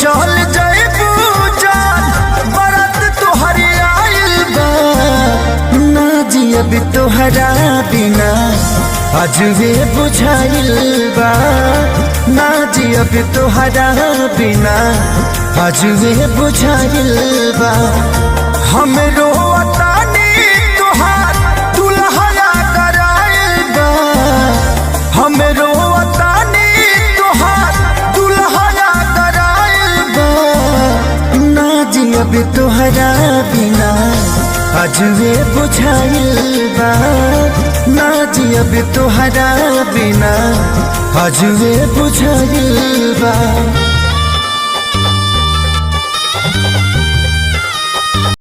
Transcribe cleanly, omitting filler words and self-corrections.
चल जाइबू जान बरात तोहरी आइल बा ना जियब तोहरा बिना अजबे बुझाइल बा ना जियब तोहरा बिना अजबे बुझाइल बा हमरो अतानी तोहार दुल्हया कराइल बा हमरो अतानी तोहार दुल्हया कराइल बा ना जियब तोहरा बिना अजबे बुझाइल बा ना जियब तोहरा बिना अजबे बुझाइल बा।